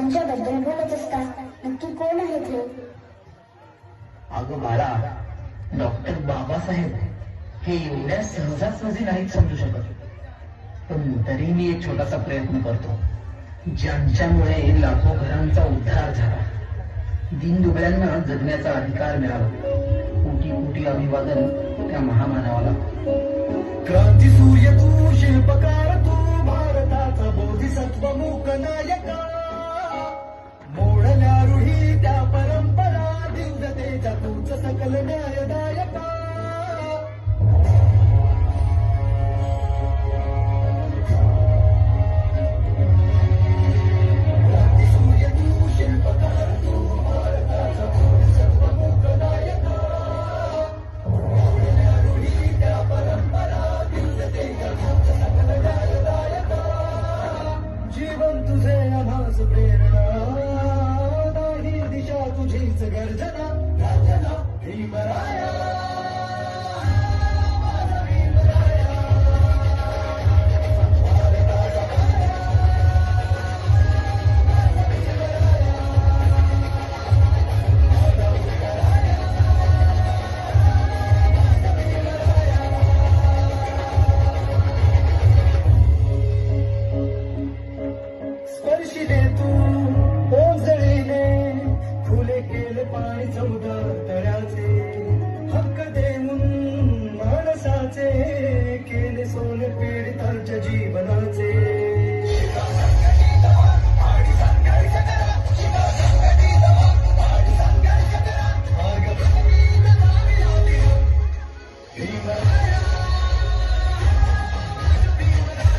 ज्यांच्याबद्दल बोलत असता नक्की कोण आहेत हे? अगं बाळा, डॉक्टर बाबासाहेब हे एवढ्या सहजासहजी नाहीत समजू शकत. पण तरी मी एक छोटासा प्रयत्न करतो. ज्यांच्यामुळे लाखो घरांचा उद्धार झाला, दीनदुबळ्यांना जगण्याचा अधिकार मिळाला. कोटी कोटी अभिवादन त्या महामानवाला. क्रांती सूर्य तू, शिल्पकार तू, भारताचा बोधिसत्व मूक नायका. मोडल्या रूढी त्या परंपरा, दिव्यतेच्या तूच सकल न्यायदायका. क्रांती सूर्य तू, शिल्पकार तू, भारताचा बोधिसत्व मूक नायका. मोडल्या रूढी त्या परंपरा, दिव्यतेच्या तूच सकल न्यायदायका. जीवन तुझे आम्हास प्रेरणा, नाही दिशा तुझीच गर्जना. गर्जना भीमराया, माझा भीमराया. भारताचा राजा, माझा भीमराया. माझा भीमराया, माझा भीमराया. स्पर्शिले तू ओंजळीने, खुले केले पाणी चौदा तळ्याचे. हक्क देऊन माणसाचे, केले सोने पीडितांच्या जीवनाचे. शिका संघटित व्हा आणि संघर्ष करा. शिका संघटित व्हा आणि संघर्ष करा. मार्ग प्रवीण नावी लावी हो. भीमराया, भीमराया.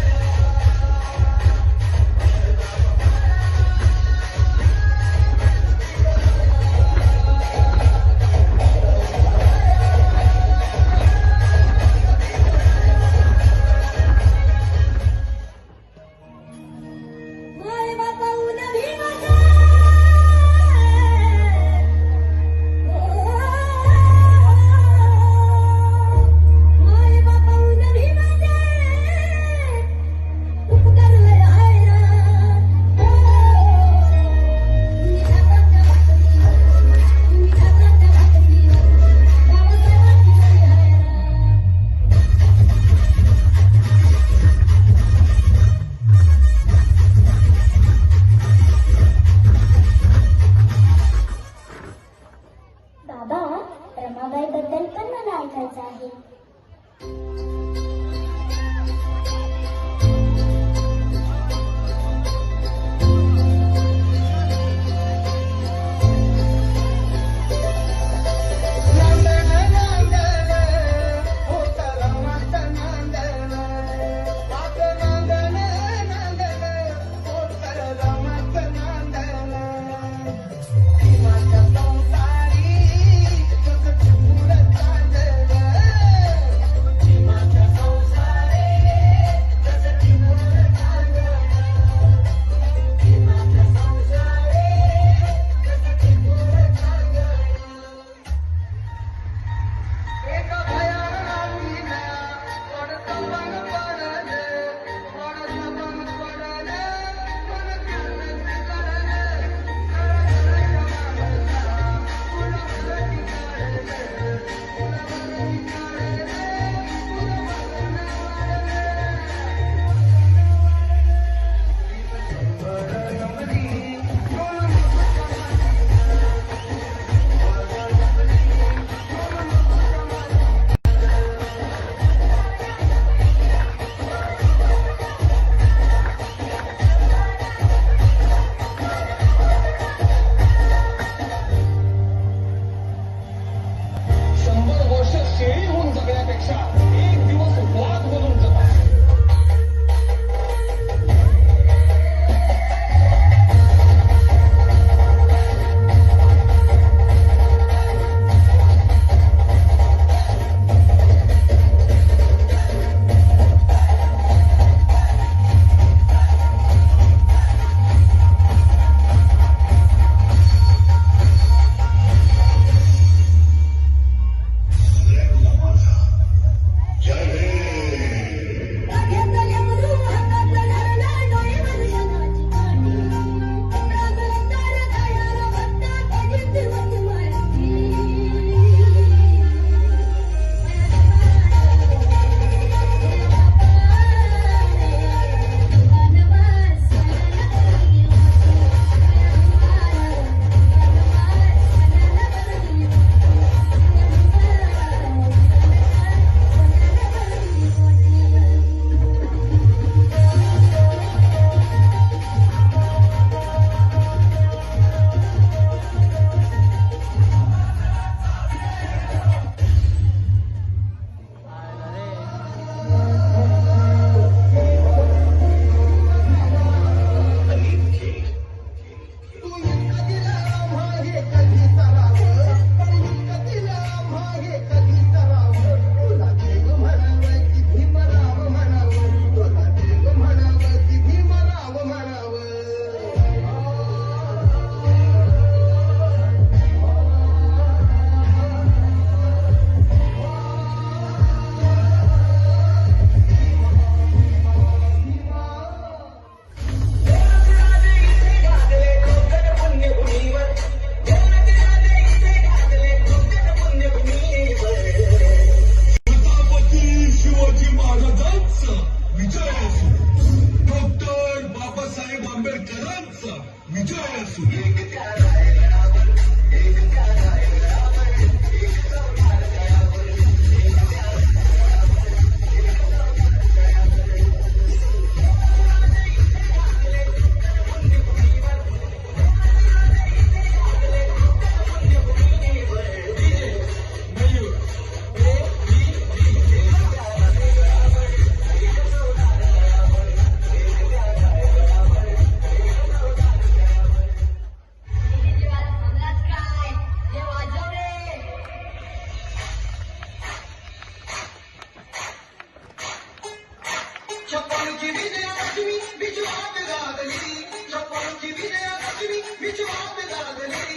छप्पनची विजयालक्ष्मी बिचवात गागली छप्पनची विजयालक्ष्मी बिचवात गागली